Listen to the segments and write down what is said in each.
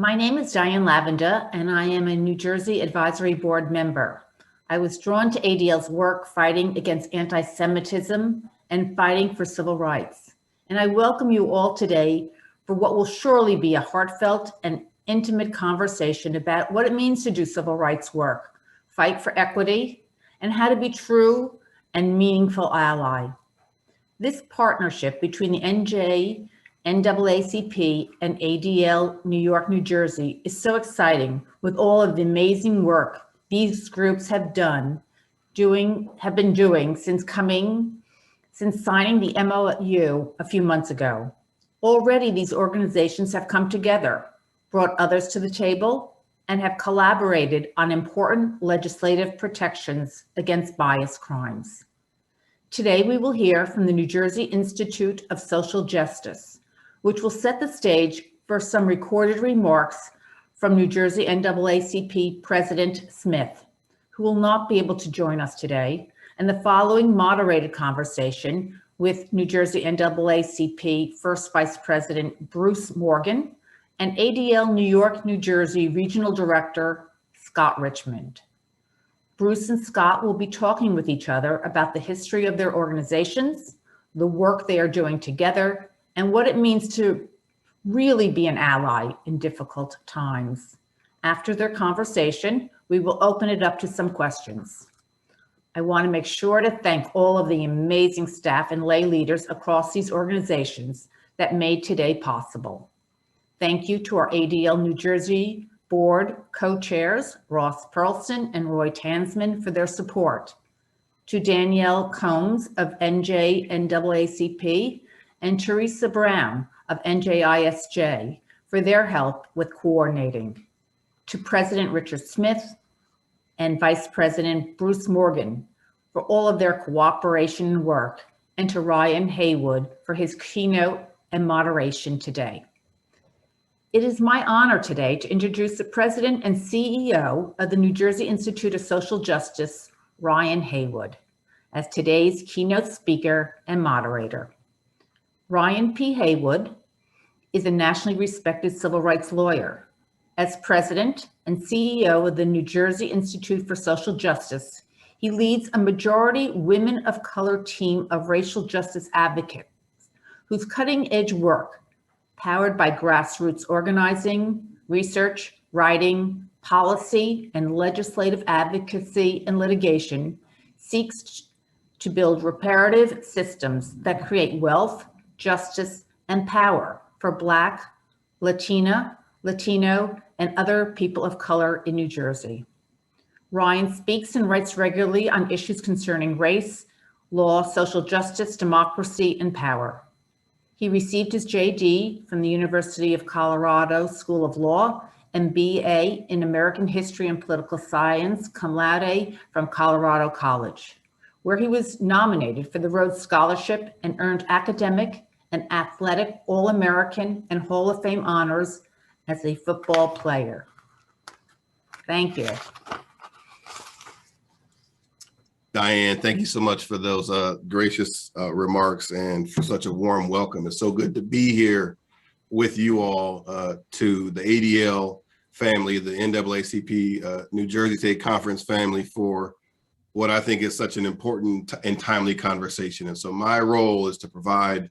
My name is Diane Lavender, and I am a New Jersey Advisory Board member. I was drawn to ADL's work fighting against anti-Semitism and fighting for civil rights. And I welcome you all today for what will surely be a heartfelt and intimate conversation about what it means to do civil rights work, fight for equity, and how to be true and meaningful ally. This partnership between the NJISJ, NAACP and ADL New York, New Jersey is so exciting with all of the amazing work these groups have been doing since signing the MOU a few months ago. Already these organizations have come together, brought others to the table, and have collaborated on important legislative protections against bias crimes. Today we will hear from the New Jersey Institute of Social Justice, which will set the stage for some recorded remarks from New Jersey NAACP President Smith, who will not be able to join us today, and the following moderated conversation with New Jersey NAACP First Vice President Bruce Morgan and ADL New York, New Jersey Regional Director Scott Richman. Bruce and Scott will be talking with each other about the history of their organizations, the work they are doing together, and what it means to really be an ally in difficult times. After their conversation, we will open it up to some questions. I want to make sure to thank all of the amazing staff and lay leaders across these organizations that made today possible. Thank you to our ADL New Jersey Board co-chairs, Ross Perlson and Roy Tansman, for their support. To Danielle Combs of NJNAACP and Teresa Brown of NJISJ for their help with coordinating. To President Richard Smith and Vice President Bruce Morgan for all of their cooperation and work, and to Ryan Haygood for his keynote and moderation today. It is my honor today to introduce the President and CEO of the New Jersey Institute of Social Justice, Ryan Haygood, as today's keynote speaker and moderator. Ryan P. Haygood is a nationally respected civil rights lawyer. As president and CEO of the New Jersey Institute for Social Justice, he leads a majority women of color team of racial justice advocates whose cutting-edge work, powered by grassroots organizing, research, writing, policy, and legislative advocacy and litigation, seeks to build reparative systems that create wealth, justice, and power for Black, Latina, Latino, and other people of color in New Jersey. Ryan speaks and writes regularly on issues concerning race, law, social justice, democracy, and power. He received his JD from the University of Colorado School of Law and BA in American History and Political Science, cum laude from Colorado College, where he was nominated for the Rhodes Scholarship and earned academic and athletic All-American and Hall of Fame honors as a football player. Thank you. Diane, thank you so much for those gracious remarks and for such a warm welcome. It's so good to be here with you all to the ADL family, the NAACP New Jersey State Conference family, for what I think is such an important and timely conversation. And so my role is to provide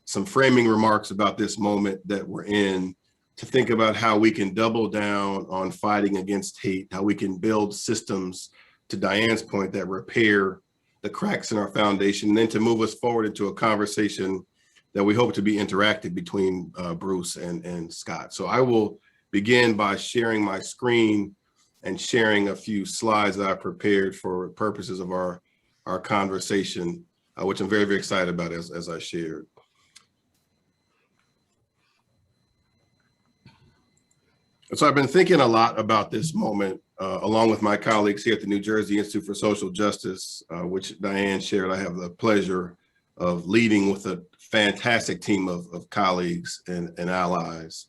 some framing remarks about this moment that we're in, to think about how we can double down on fighting against hate, how we can build systems, to Diane's point, that repair the cracks in our foundation, and then to move us forward into a conversation that we hope to be interactive between Bruce and Scott. So I will begin by sharing my screen and sharing a few slides that I prepared for purposes of our conversation, which I'm very, very excited about as I shared. So I've been thinking a lot about this moment, along with my colleagues here at the New Jersey Institute for Social Justice, which Diane shared. I have the pleasure of leading with a fantastic team of colleagues and allies.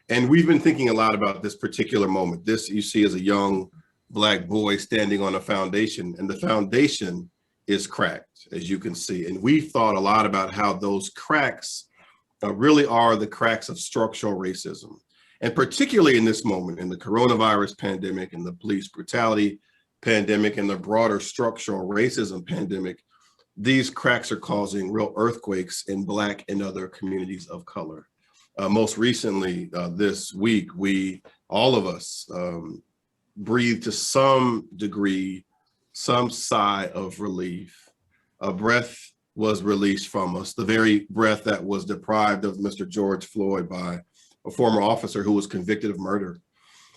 And we've been thinking a lot about this particular moment. This you see as a young Black boy standing on a foundation, and the foundation is cracked, as you can see. And we've thought a lot about how those cracks really are the cracks of structural racism. And particularly in this moment, in the coronavirus pandemic and the police brutality pandemic and the broader structural racism pandemic, these cracks are causing real earthquakes in Black and other communities of color. Most recently, this week, all of us, breathed to some degree, some sigh of relief. A breath was released from us, the very breath that was deprived of Mr. George Floyd by a former officer who was convicted of murder.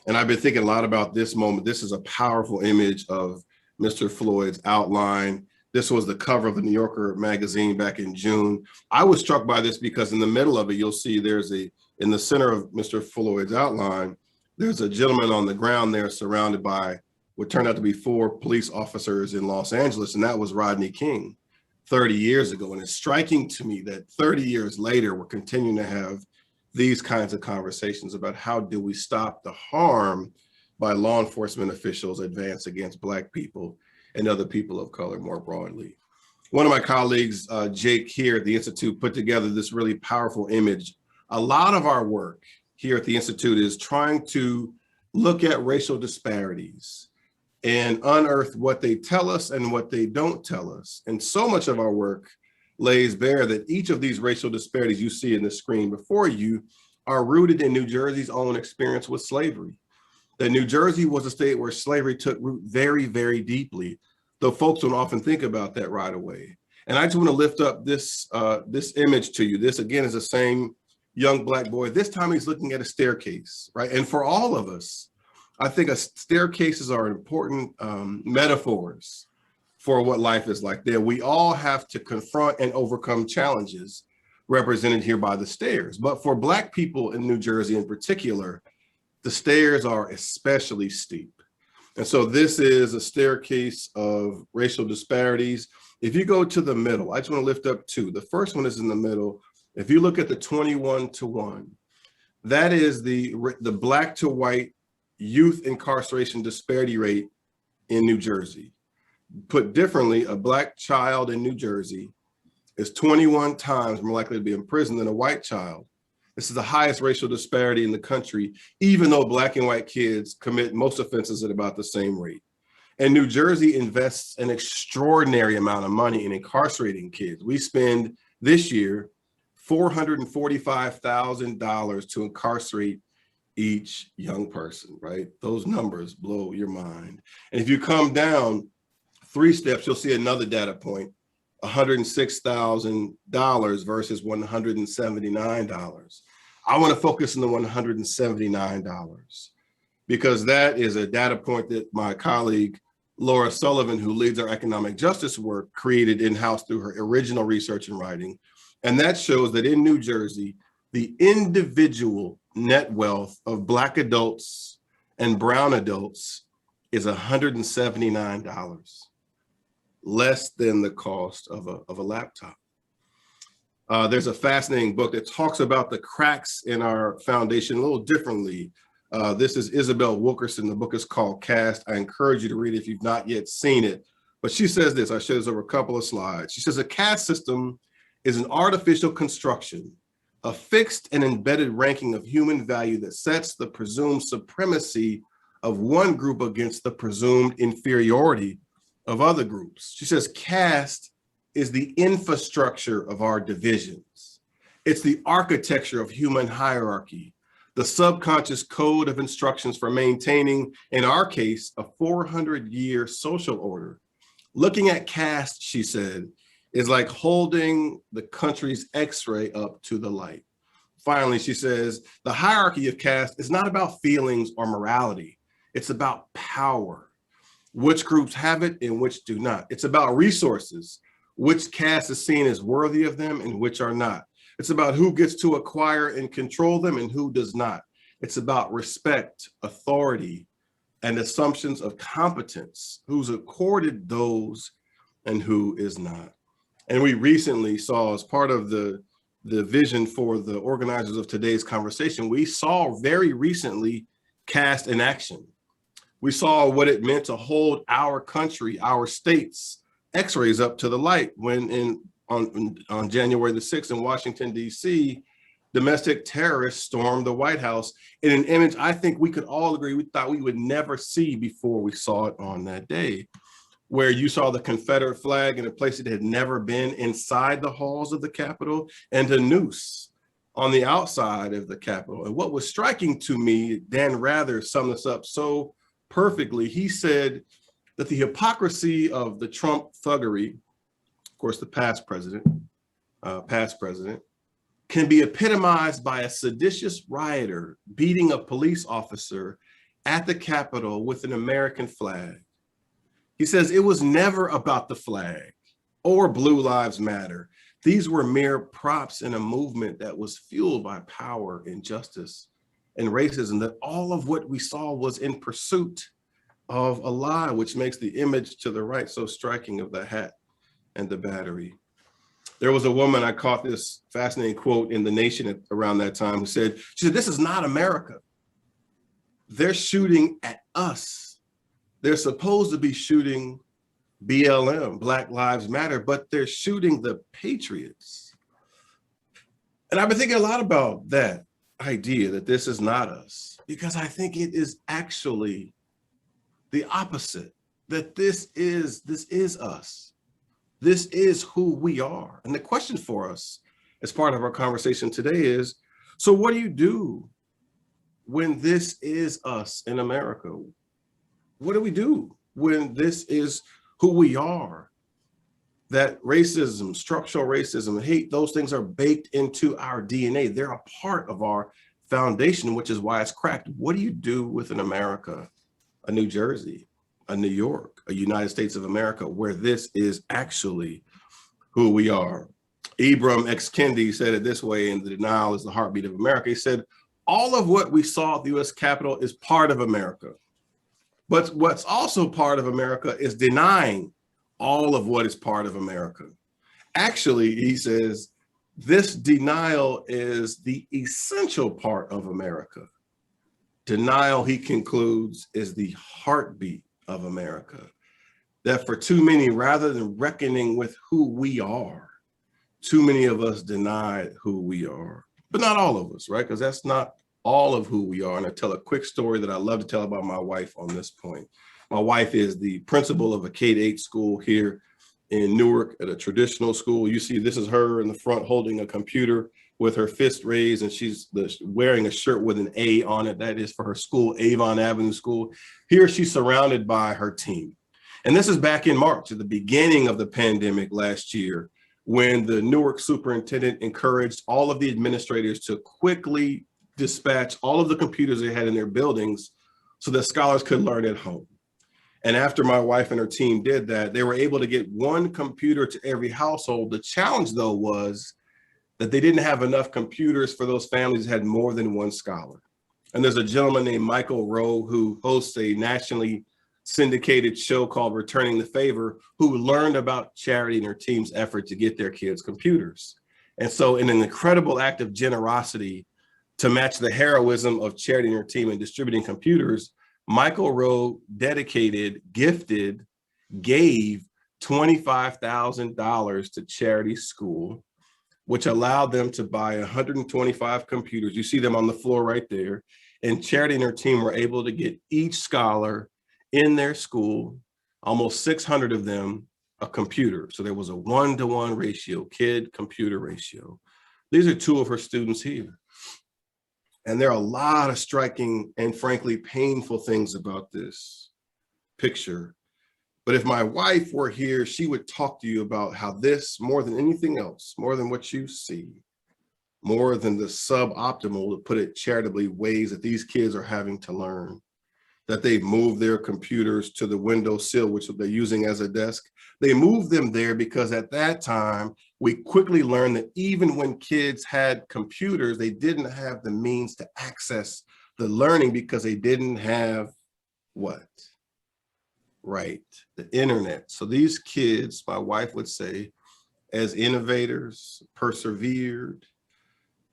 And I've been thinking a lot about this moment. This is a powerful image of Mr. Floyd's outline. This was the cover of the New Yorker magazine back in June. I was struck by this because in the middle of it, you'll see in the center of Mr. Floyd's outline, there's a gentleman on the ground there surrounded by what turned out to be 4 police officers in Los Angeles, and that was Rodney King 30 years ago. And it's striking to me that 30 years later, we're continuing to have these kinds of conversations about how do we stop the harm by law enforcement officials advance against Black people and other people of color more broadly. One of my colleagues, Jake here at the Institute, put together this really powerful image. A lot of our work here at the Institute is trying to look at racial disparities and unearth what they tell us and what they don't tell us. And so much of our work lays bare that each of these racial disparities you see in the screen before you are rooted in New Jersey's own experience with slavery. That New Jersey was a state where slavery took root very, very deeply, though folks don't often think about that right away. And I just want to lift up this image to you. This again is the same young Black boy. This time he's looking at a staircase, right? And for all of us, I think staircases are important metaphors for what life is like. That we all have to confront and overcome challenges represented here by the stairs. But for Black people in New Jersey in particular, the stairs are especially steep. And so this is a staircase of racial disparities. If you go to the middle, I just want to lift up 2. The first one is in the middle. If you look at the 21-to-1, that is the Black to white youth incarceration disparity rate in New Jersey. Put differently, a Black child in New Jersey is 21 times more likely to be in prison than a white child. This is the highest racial disparity in the country, even though Black and white kids commit most offenses at about the same rate. And New Jersey invests an extraordinary amount of money in incarcerating kids. We spend this year $445,000 to incarcerate each young person, right? Those numbers blow your mind. And if you come down 3 steps, you'll see another data point, $106,000 versus $179. I want to focus on the $179 because that is a data point that my colleague, Laura Sullivan, who leads our economic justice work, created in-house through her original research and writing. And that shows that in New Jersey, the individual net wealth of Black adults and brown adults is $179, less than the cost of a laptop. There's a fascinating book that talks about the cracks in our foundation a little differently. This is Isabel Wilkerson. The book is called Caste. I encourage you to read it if you've not yet seen it. But she says this, I share this over a couple of slides. She says a caste system is an artificial construction, a fixed and embedded ranking of human value that sets the presumed supremacy of one group against the presumed inferiority of other groups. She says caste is the infrastructure of our divisions. It's the architecture of human hierarchy, the subconscious code of instructions for maintaining, in our case, a 400-year social order. Looking at caste, she said, is like holding the country's x-ray up to the light. Finally, she says, the hierarchy of caste is not about feelings or morality. It's about power, which groups have it and which do not. It's about resources, which caste is seen as worthy of them and which are not. It's about who gets to acquire and control them and who does not. It's about respect, authority, and assumptions of competence, who's accorded those and who is not. And we recently saw, as part of the vision for the organizers of today's conversation, we saw very recently caste in action. We saw what it meant to hold our country, our states, x-rays up to the light when on January the 6th in Washington, D.C., domestic terrorists stormed the White House in an image I think we could all agree we thought we would never see before we saw it on that day, where you saw the Confederate flag in a place it had never been inside the halls of the Capitol, and a noose on the outside of the Capitol. And what was striking to me, Dan Rather summed this up so perfectly. He said that the hypocrisy of the Trump thuggery, of course, the past president, can be epitomized by a seditious rioter beating a police officer at the Capitol with an American flag. He says it was never about the flag or Blue Lives Matter. These were mere props in a movement that was fueled by power, injustice, and racism, that all of what we saw was in pursuit of a lie, which makes the image to the right so striking of the hat and the battery. There was a woman, I caught this fascinating quote in The Nation around that time, who said, she said, "This is not America. They're shooting at us. They're supposed to be shooting BLM, Black Lives Matter, but they're shooting the patriots." And I've been thinking a lot about that idea that this is not us, because I think it is actually the opposite, that this is us. This is who we are. And the question for us as part of our conversation today is, so what do you do when this is us in America? What do we do when this is who we are? That racism, structural racism, hate, those things are baked into our DNA. They're a part of our foundation, which is why it's cracked. What do you do with an America, a New Jersey, a New York, a United States of America, where this is actually who we are? Ibram X. Kendi said it this way in The Denial is the Heartbeat of America. He said, all of what we saw at the US Capitol is part of America. But what's also part of America is denying all of what is part of America. Actually, he says, this denial is the essential part of America. Denial, he concludes, is the heartbeat of America. That for too many, rather than reckoning with who we are, too many of us denied who we are. But not all of us, right? Because that's not all of who we are. And I tell a quick story that I love to tell about my wife on this point. My wife is the principal of a K-8 school here in Newark, at a traditional school. You see, this is her in the front holding a computer with her fist raised, and she's wearing a shirt with an A on it. That is for her school, Avon Avenue School. Here she's surrounded by her team. And this is back in March, at the beginning of the pandemic last year, when the Newark superintendent encouraged all of the administrators to quickly dispatch all of the computers they had in their buildings so that scholars could learn at home. And after my wife and her team did that, they were able to get one computer to every household. The challenge, though, was that they didn't have enough computers for those families that had more than one scholar. And there's a gentleman named Michael Rowe who hosts a nationally syndicated show called Returning the Favor, who learned about Charity and her team's effort to get their kids computers. And so in an incredible act of generosity to match the heroism of Charity and her team in distributing computers, Michael Rowe gave $25,000 to Charity School, which allowed them to buy 125 computers. You see them on the floor right there. And Charity and her team were able to get each scholar in their school, almost 600 of them, a computer. So there was a 1-to-1 ratio, kid-computer ratio. These are two of her students here. And there are a lot of striking and frankly painful things about this picture. But if my wife were here, she would talk to you about how this, more than anything else, more than what you see, more than the suboptimal, to put it charitably, ways that these kids are having to learn, that they've moved their computers to the windowsill, which they're using as a desk. They moved them there because at that time, we quickly learned that even when kids had computers, they didn't have the means to access the learning because they didn't have what? Right, the internet. So these kids, my wife would say, as innovators, persevered,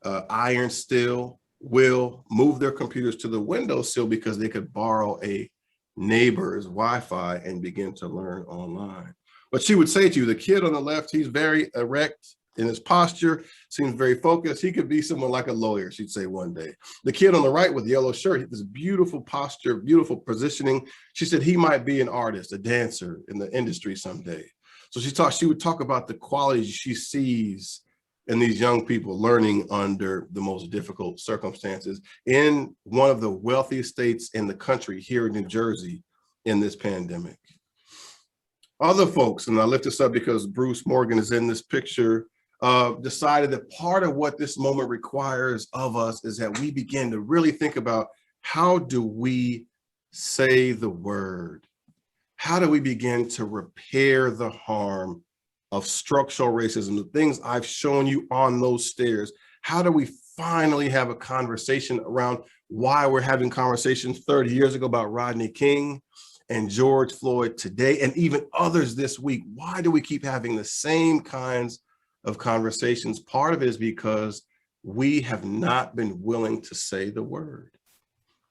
iron still, will move their computers to the windowsill because they could borrow a neighbor's Wi-Fi and begin to learn online. But she would say to you, the kid on the left, he's very erect, in his posture, seems very focused. He could be someone like a lawyer, she'd say one day. The kid on the right with the yellow shirt, this beautiful posture, beautiful positioning. She said he might be an artist, a dancer in the industry someday. So she would talk about the qualities she sees in these young people learning under the most difficult circumstances in one of the wealthiest states in the country, here in New Jersey, in this pandemic. Other folks, and I lift this up because Bruce Morgan is in this picture, decided that part of what this moment requires of us is that we begin to really think about, how do we say the word? How do we begin to repair the harm of structural racism, the things I've shown you on those stairs? How do we finally have a conversation around why we're having conversations 30 years ago about Rodney King and George Floyd today, and even others this week? Why do we keep having the same kinds of conversations? Part of it is because we have not been willing to say the word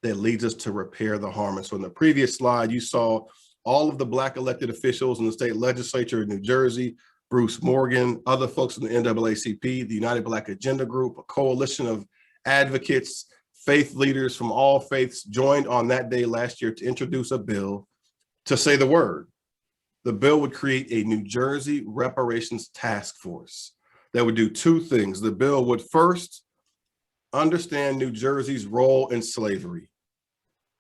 that leads us to repair the harm. And so in the previous slide, you saw all of the Black elected officials in the state legislature in New Jersey, Bruce Morgan, other folks in the NAACP, the United Black Agenda Group, a coalition of advocates, faith leaders from all faiths joined on that day last year to introduce a bill to say the word. The bill would create a New Jersey reparations task force that would do two things. The bill would first understand New Jersey's role in slavery,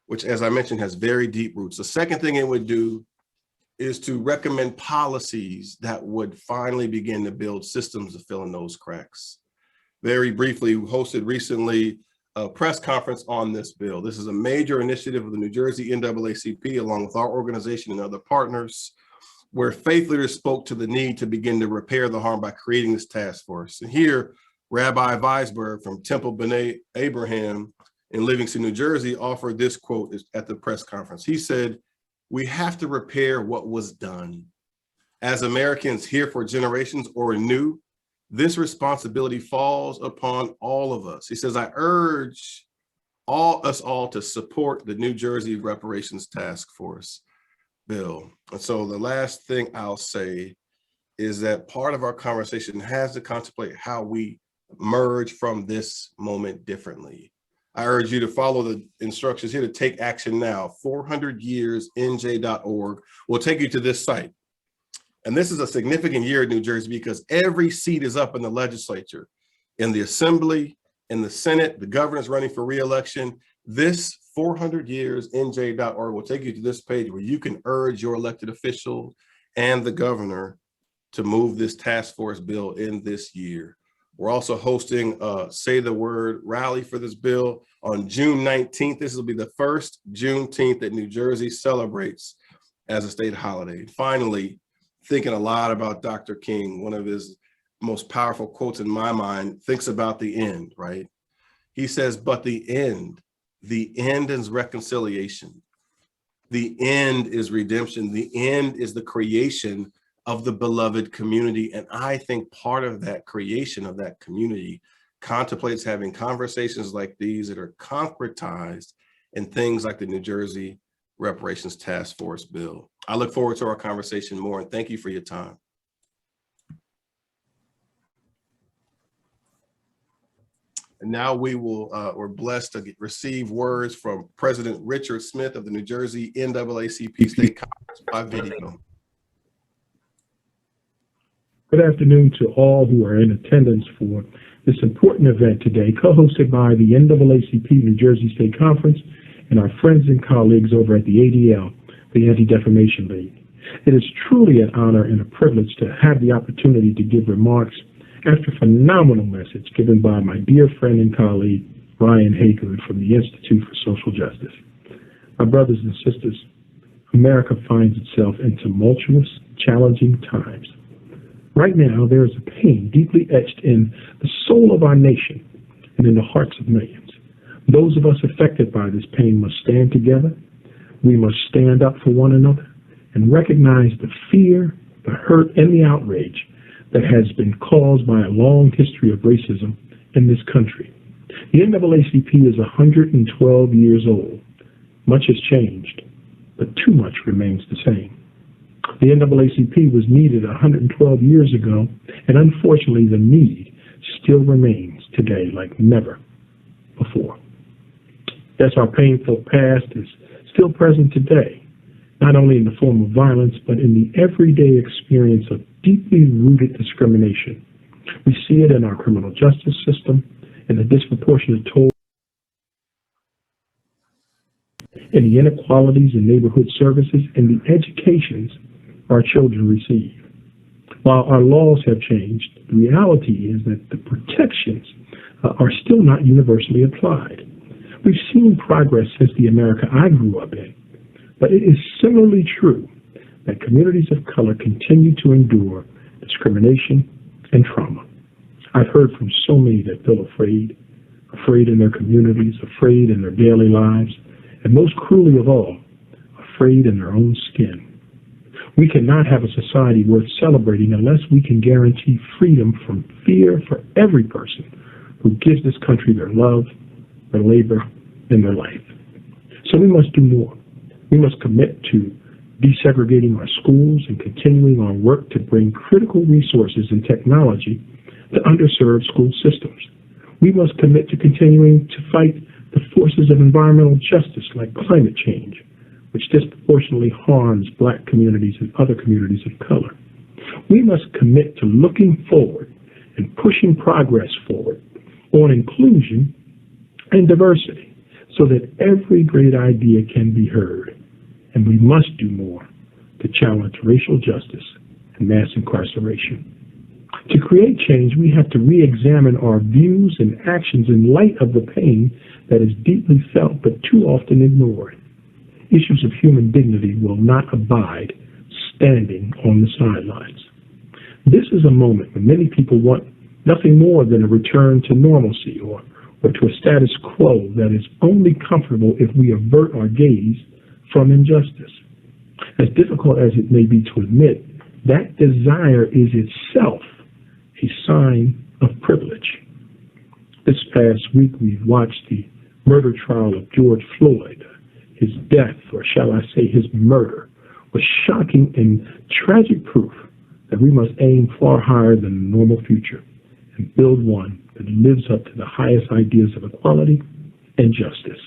which, as I mentioned, has very deep roots. The second thing it would do is to recommend policies that would finally begin to build systems to fill in those cracks. Very briefly, we hosted recently a press conference on this bill. This is a major initiative of the New Jersey NAACP, along with our organization and other partners, where faith leaders spoke to the need to begin to repair the harm by creating this task force. And here, Rabbi Weisberg from Temple B'nai Abraham in Livingston, New Jersey, offered this quote at the press conference. He said, "We have to repair what was done. As Americans here for generations or new, this responsibility falls upon all of us." He says, "I urge us all to support the New Jersey Reparations Task Force bill." And so the last thing I'll say is that part of our conversation has to contemplate how we emerge from this moment differently. I urge you to follow the instructions here to take action now. 400yearsnj.org will take you to this site. And this is a significant year in New Jersey because every seat is up in the legislature, in the assembly, in the Senate, the governor's running for re-election. This 400yearsnj.org will take you to this page where you can urge your elected official and the governor to move this task force bill in this year. We're also hosting a Say the Word rally for this bill on June 19th. This will be the first Juneteenth that New Jersey celebrates as a state holiday. Finally, thinking a lot about Dr. King, one of his most powerful quotes in my mind, thinks about the end, right? He says, "But the end is reconciliation. The end is redemption. The end is the creation of the beloved community." And I think part of that creation of that community contemplates having conversations like these that are concretized in things like the New Jersey Reparations Task Force bill. I look forward to our conversation more, and thank you for your time. And now we're blessed to receive words from President Richard Smith of the New Jersey NAACP State Conference by video. Good afternoon to all who are in attendance for this important event today, co-hosted by the NAACP New Jersey State Conference and our friends and colleagues over at the ADL, the Anti-Defamation League. It is truly an honor and a privilege to have the opportunity to give remarks after a phenomenal message given by my dear friend and colleague, Ryan Haygood from the Institute for Social Justice. My brothers and sisters, America finds itself in tumultuous, challenging times. Right now, there is a pain deeply etched in the soul of our nation and in the hearts of millions. Those of us affected by this pain must stand together. We must stand up for one another and recognize the fear, the hurt, and the outrage that has been caused by a long history of racism in this country. The NAACP is 112 years old. Much has changed, but too much remains the same. The NAACP was needed 112 years ago, and unfortunately the need still remains today like never before. Yes, our painful past is still present today, not only in the form of violence, but in the everyday experience of deeply rooted discrimination. We see it in our criminal justice system, in the disproportionate toll, in the inequalities in neighborhood services, and the educations our children receive. While our laws have changed, the reality is that the protections are still not universally applied. We've seen progress since the America I grew up in, but it is similarly true that communities of color continue to endure discrimination and trauma. I've heard from so many that feel afraid in their communities, afraid in their daily lives, and most cruelly of all, afraid in their own skin. We cannot have a society worth celebrating unless we can guarantee freedom from fear for every person who gives this country their love, their labor, and their life. So we must do more. We must commit to desegregating our schools and continuing our work to bring critical resources and technology to underserved school systems. We must commit to continuing to fight the forces of environmental justice like climate change, which disproportionately harms Black communities and other communities of color. We must commit to looking forward and pushing progress forward on inclusion and diversity so that every great idea can be heard. And we must do more to challenge racial justice and mass incarceration. To create change, we have to re-examine our views and actions in light of the pain that is deeply felt but too often ignored. Issues of human dignity will not abide standing on the sidelines. This is a moment when many people want nothing more than a return to normalcy or to a status quo that is only comfortable if we avert our gaze from injustice. As difficult as it may be to admit, that desire is itself a sign of privilege. This past week, we've watched the murder trial of George Floyd. His death, or shall I say his murder, was shocking and tragic proof that we must aim far higher than a normal future and build one that lives up to the highest ideas of equality and justice.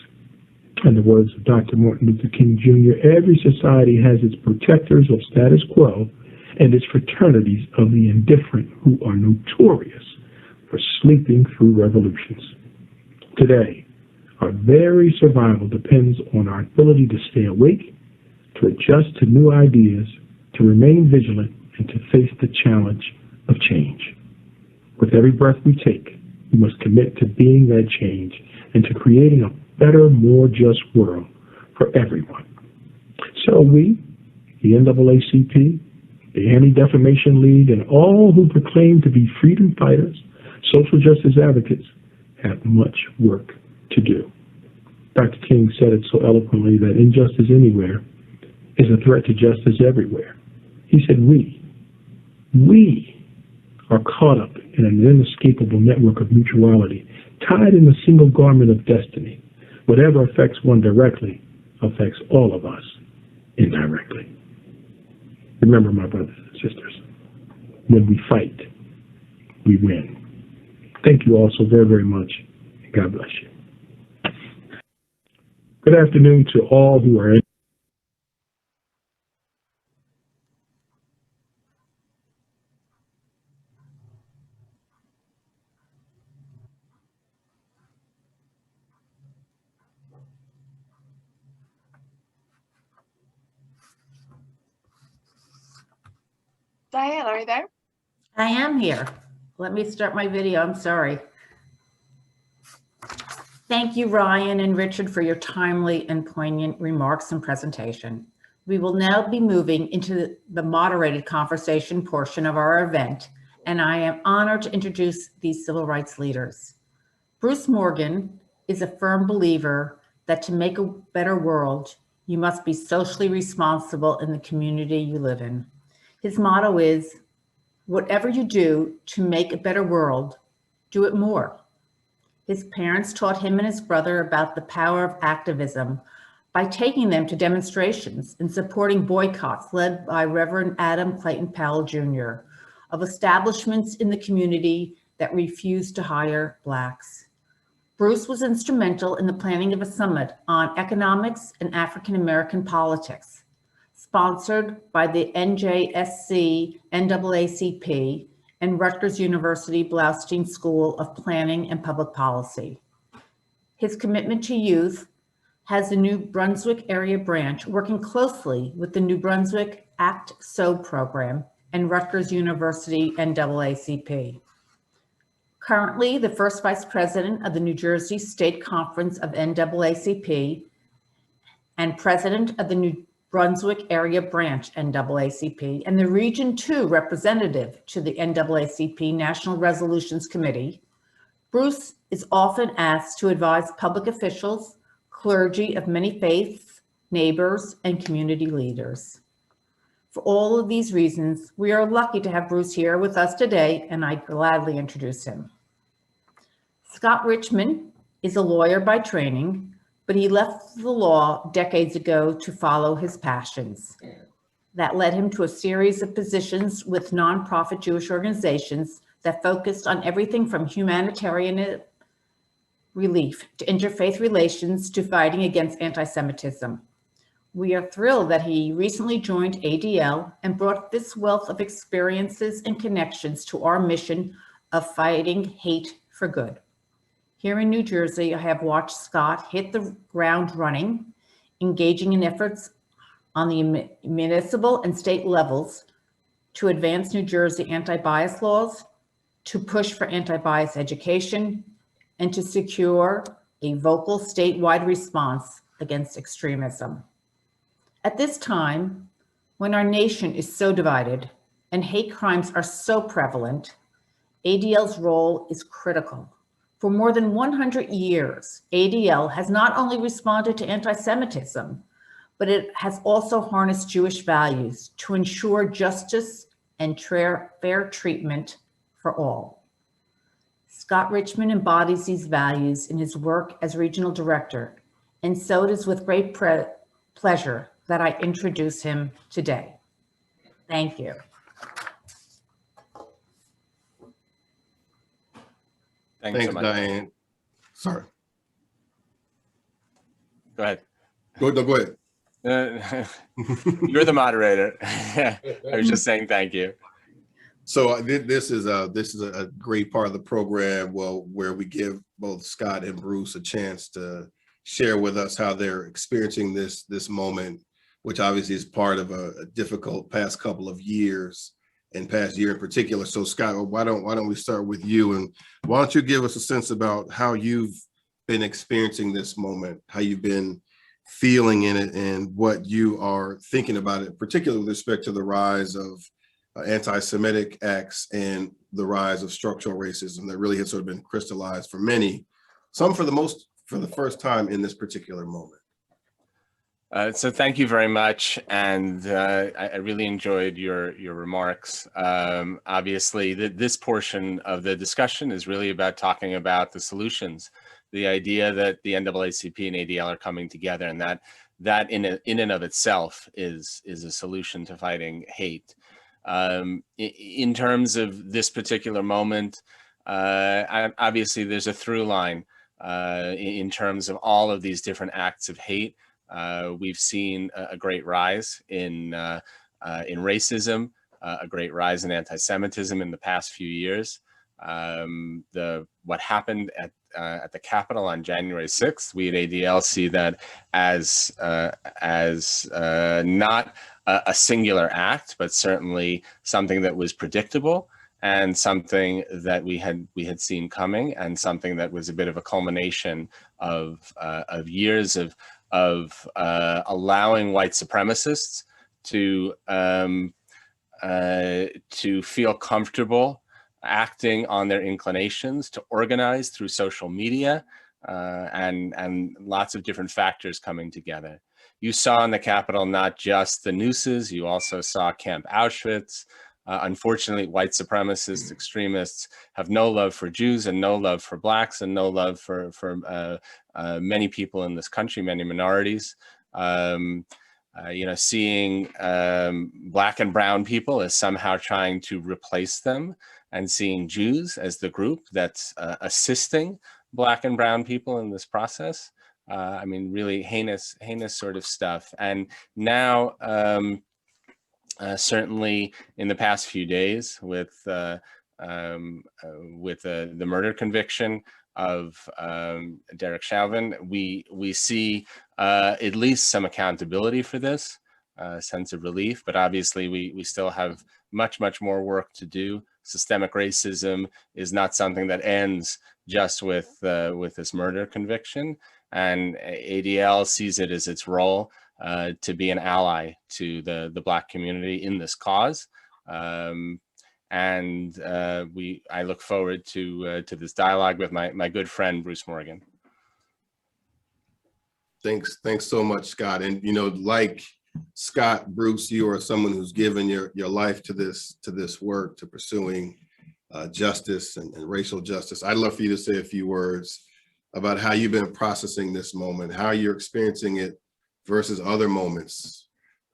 In the words of Dr. Martin Luther King Jr., every society has its protectors of status quo and its fraternities of the indifferent who are notorious for sleeping through revolutions. Today, our very survival depends on our ability to stay awake, to adjust to new ideas, to remain vigilant, and to face the challenge of change. With every breath we take, we must commit to being that change and to creating a better, more just world for everyone. So we, the NAACP, the Anti-Defamation League, and all who proclaim to be freedom fighters, social justice advocates, have much work to do. Dr. King said it so eloquently that injustice anywhere is a threat to justice everywhere. He said we are caught up in an inescapable network of mutuality, tied in a single garment of destiny. Whatever affects one directly affects all of us indirectly. Remember, my brothers and sisters, when we fight, we win. Thank you all so very, very much, and God bless you. Good afternoon to all who are in. Diane, are you there? I am here. Let me start my video. I'm sorry. Thank you, Ryan and Richard, for your timely and poignant remarks and presentation. We will now be moving into the moderated conversation portion of our event, and I am honored to introduce these civil rights leaders. Bruce Morgan is a firm believer that to make a better world, you must be socially responsible in the community you live in. His motto is, whatever you do to make a better world, do it more. His parents taught him and his brother about the power of activism by taking them to demonstrations and supporting boycotts led by Reverend Adam Clayton Powell Jr. of establishments in the community that refused to hire Blacks. Bruce was instrumental in the planning of a summit on economics and African American politics, sponsored by the NJISJ NAACP and Rutgers University Blaustein School of Planning and Public Policy. His commitment to youth has the New Brunswick area branch working closely with the New Brunswick Act So program and Rutgers University NAACP. Currently, the first vice president of the New Jersey State Conference of NAACP and president of the New Brunswick area branch NAACP and the Region 2 representative to the NAACP National Resolutions Committee, Bruce is often asked to advise public officials, clergy of many faiths, neighbors, and community leaders. For all of these reasons, we are lucky to have Bruce here with us today, and I gladly introduce him. Scott Richman is a lawyer by training, but he left the law decades ago to follow his passions. That led him to a series of positions with nonprofit Jewish organizations that focused on everything from humanitarian relief to interfaith relations to fighting against anti-Semitism. We are thrilled that he recently joined ADL and brought this wealth of experiences and connections to our mission of fighting hate for good. Here in New Jersey, I have watched Scott hit the ground running, engaging in efforts on the municipal and state levels to advance New Jersey anti-bias laws, to push for anti-bias education, and to secure a vocal statewide response against extremism. At this time, when our nation is so divided and hate crimes are so prevalent, ADL's role is critical. For more than 100 years, ADL has not only responded to anti-Semitism, but it has also harnessed Jewish values to ensure justice and fair treatment for all. Scott Richman embodies these values in his work as regional director, and so it is with great pleasure that I introduce him today. Thank you. Thanks, so much. Diane. Sorry. Go ahead. Go ahead. You're the moderator. I was just saying thank you. So this is a great part of the program, where we give both Scott and Bruce a chance to share with us how they're experiencing this moment, which obviously is part of a difficult past couple of years and past year in particular. So Scott, why don't we start with you, and why don't you give us a sense about how you've been experiencing this moment, how you've been feeling in it, and what you are thinking about it, particularly with respect to the rise of anti-Semitic acts and the rise of structural racism that really has sort of been crystallized for many, some for the first time in this particular moment. So thank you very much, and I really enjoyed your remarks. Obviously, this portion of the discussion is really about talking about the solutions, the idea that the NAACP and ADL are coming together, and that in and of itself is a solution to fighting hate. In terms of this particular moment, obviously there's a through line in terms of all of these different acts of hate. We've seen a great rise in racism, a great rise in anti-Semitism in the past few years. What happened at the Capitol on January 6th, we at ADL see that as not a singular act, but certainly something that was predictable and something that we had seen coming, and something that was a bit of a culmination of years of allowing white supremacists to feel comfortable acting on their inclinations, to organize through social media, and lots of different factors coming together. You saw in the Capitol not just the nooses, you also saw Camp Auschwitz. Unfortunately, white supremacist extremists have no love for Jews and no love for Blacks and no love for many people in this country, many minorities. Seeing Black and brown people as somehow trying to replace them, and seeing Jews as the group that's assisting Black and brown people in this process. Really heinous sort of stuff. And now, certainly in the past few days, with the murder conviction of Derek Chauvin, we see at least some accountability for this, sense of relief, but obviously we still have much more work to do. Systemic racism is not something that ends just with this murder conviction, and ADL sees it as its role to be an ally to the Black community in this cause. I look forward to this dialogue with my good friend, Bruce Morgan. Thanks so much, Scott. And, like Scott, Bruce, you are someone who's given your life to this work, to pursuing justice and racial justice. I'd love for you to say a few words about how you've been processing this moment, how you're experiencing it versus other moments,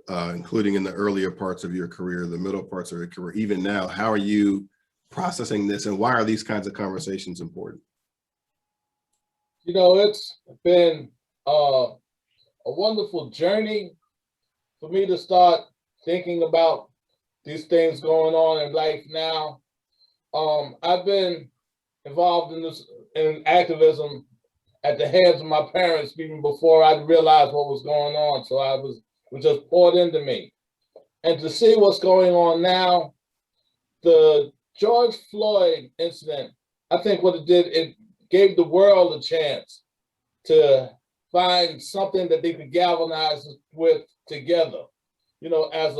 including in the earlier parts of your career, the middle parts of your career, even now. How are you processing this, and why are these kinds of conversations important? It's been a wonderful journey for me to start thinking about these things going on in life now. I've been involved in activism at the hands of my parents even before I realized what was going on. So it was just poured into me. And to see what's going on now, the George Floyd incident, I think what it did, it gave the world a chance to find something that they could galvanize with together, as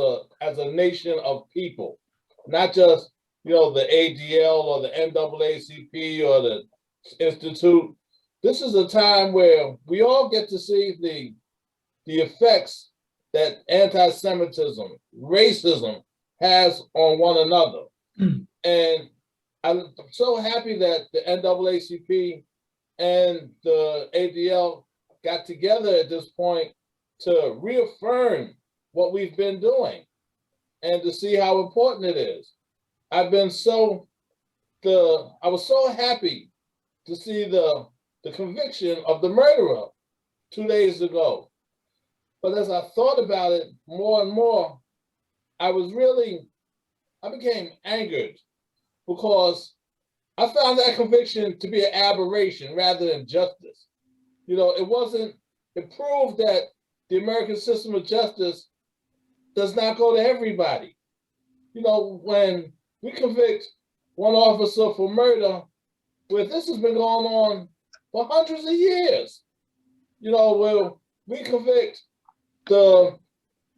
a nation of people, not just, the ADL or the NAACP or the Institute. This is a time where we all get to see the effects that anti-Semitism, racism has on one another. And I'm so happy that the NAACP and the ADL got together at this point to reaffirm what we've been doing and to see how important it is. I was so happy to see the conviction of the murderer 2 days ago. But as I thought about it more and more, I became angered because I found that conviction to be an aberration rather than justice. It proved that the American system of justice does not go to everybody. When we convict one officer for murder, where this has been going on for hundreds of years, where we convict the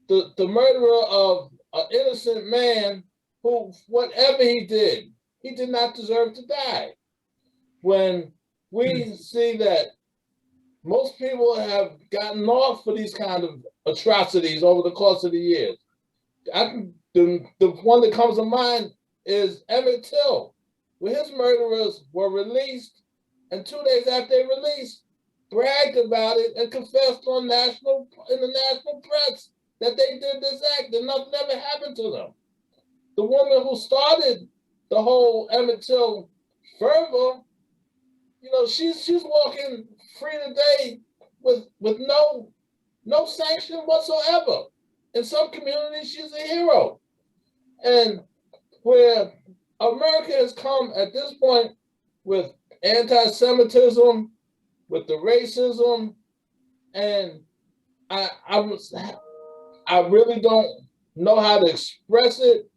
murderer of an innocent man who, whatever he did not deserve to die. When we see that most people have gotten off for these kind of atrocities over the course of the years. The one that comes to mind is Emmett Till, where his murderers were released, and 2 days after they released, bragged about it and confessed in the national press that they did this act and nothing ever happened to them. The woman who started the whole Emmett Till fervor, she's walking free today with no sanction whatsoever. In some communities, she's a hero. And where America has come at this point with anti-Semitism, with the racism, and I really don't know how to express it.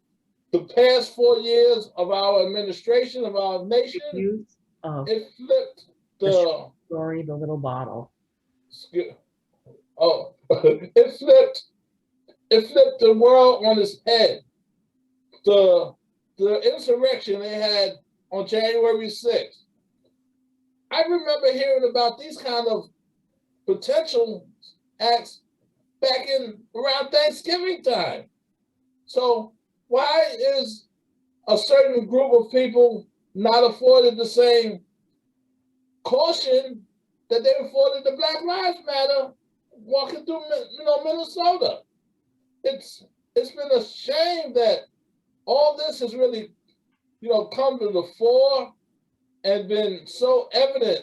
The past 4 years of our administration, of our nation, it flipped the story, the little bottle. Oh, it flipped the world on its head. The insurrection they had on January 6th. I remember hearing about these kind of potential acts back in around Thanksgiving time. So why is a certain group of people not afforded the same caution that they afforded the Black Lives Matter walking through, Minnesota. It's been a shame that all this has really, come to the fore and been so evident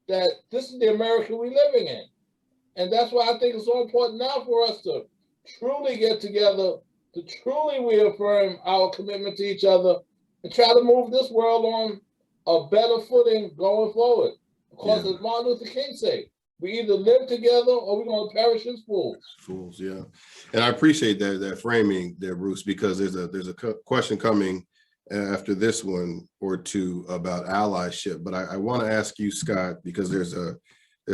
that this is the America we're living in. And that's why I think it's so important now for us to truly get together, to truly reaffirm our commitment to each other and try to move this world on a better footing going forward. Because as Martin Luther King said, we either live together or we're going to perish as fools. Fools, yeah. And I appreciate that framing there, Bruce, because there's a question coming after this one or two about allyship. But I want to ask you, Scott, because there's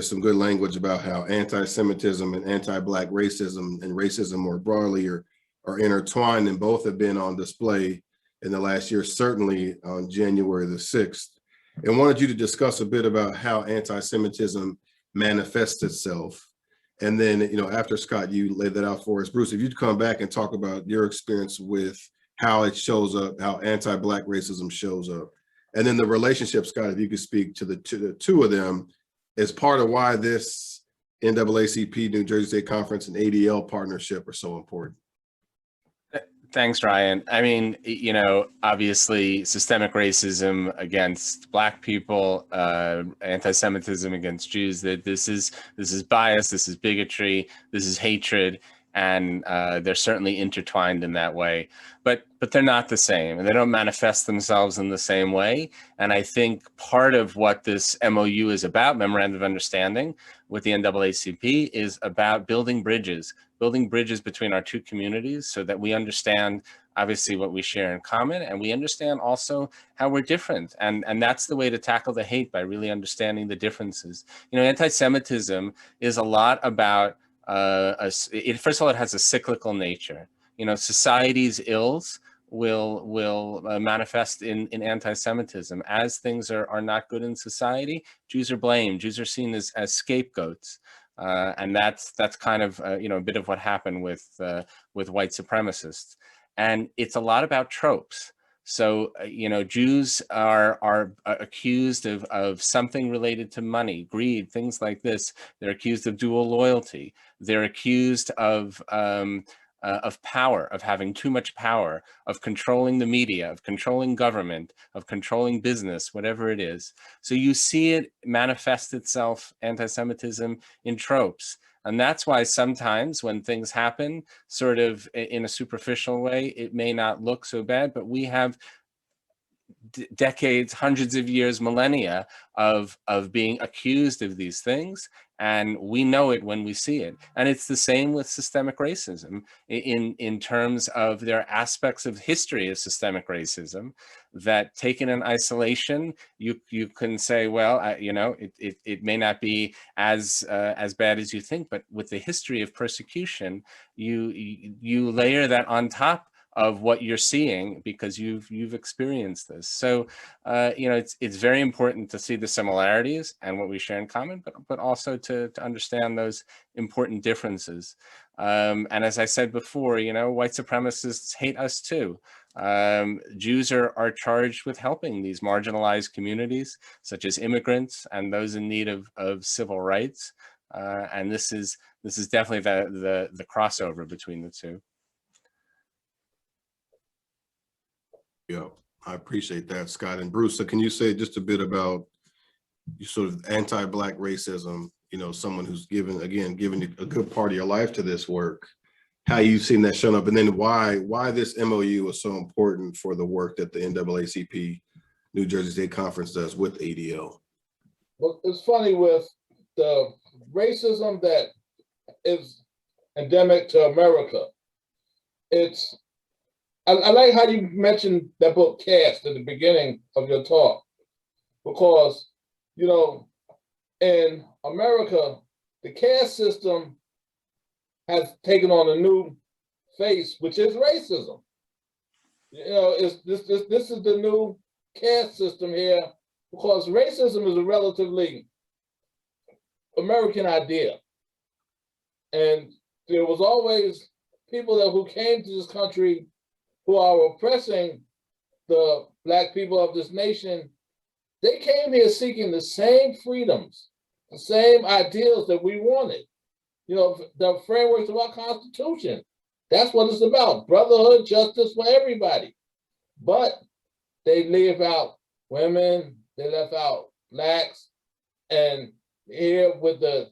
some good language about how anti-Semitism and anti-Black racism and racism more broadly are intertwined, and both have been on display in the last year, certainly on January the 6th. And wanted you to discuss a bit about how anti-Semitism manifests itself. And then, after Scott, you laid that out for us, Bruce, if you'd come back and talk about your experience with how it shows up, how anti-Black racism shows up. And then the relationship, Scott, if you could speak to the two of them as part of why this NAACP New Jersey State Conference and ADL partnership are so important. Thanks, Ryan. I mean, obviously systemic racism against Black people, anti-Semitism against Jews, that this is bias, this is bigotry, this is hatred, and they're certainly intertwined in that way. But they're not the same, and they don't manifest themselves in the same way. And I think part of what this MOU is about, Memorandum of Understanding with the NAACP, is about building bridges between our two communities so that we understand obviously what we share in common, and we understand also how we're different. And that's the way to tackle the hate, by really understanding the differences. Anti-Semitism is a lot about, first of all, it has a cyclical nature. Society's ills will manifest in anti-Semitism. As things are not good in society, Jews are blamed. Jews are seen as scapegoats. And that's kind of a bit of what happened with white supremacists. And it's a lot about tropes. So Jews are accused of something related to money, greed, things like this. They're accused of dual loyalty. They're accused of power, of having too much power, of controlling the media, of controlling government, of controlling business, whatever it is. So you see it manifest itself, anti-Semitism, in tropes. And that's why sometimes when things happen sort of in a superficial way, it may not look so bad, but we have decades, hundreds of years, millennia of being accused of these things, and we know it when we see it. And it's the same with systemic racism in terms of there are aspects of history of systemic racism that, taken in isolation, you can say, well, it may not be as bad as you think, but with the history of persecution, you layer that on top of what you're seeing because you've experienced this. So, it's very important to see the similarities and what we share in common, but also to understand those important differences. And as I said before, white supremacists hate us too. Jews are charged with helping these marginalized communities, such as immigrants and those in need of civil rights. And this is definitely the crossover between the two. Yeah, I appreciate that, Scott. And Bruce, so can you say just a bit about sort of anti-Black racism, someone who's given a good part of your life to this work, how you've seen that shown up, and then why this MOU is so important for the work that the NAACP New Jersey State Conference does with ADL? Well, it's funny with the racism that is endemic to America. I like how you mentioned that book Caste at the beginning of your talk, because, in America, the caste system has taken on a new face, which is racism. This is the new caste system here, because racism is a relatively American idea. And there was always people who came to this country who are oppressing the Black people of this nation. They came here seeking the same freedoms, the same ideals that we wanted. the frameworks of our Constitution. That's what it's about, brotherhood, justice for everybody. But they leave out women, they left out blacks, and here with the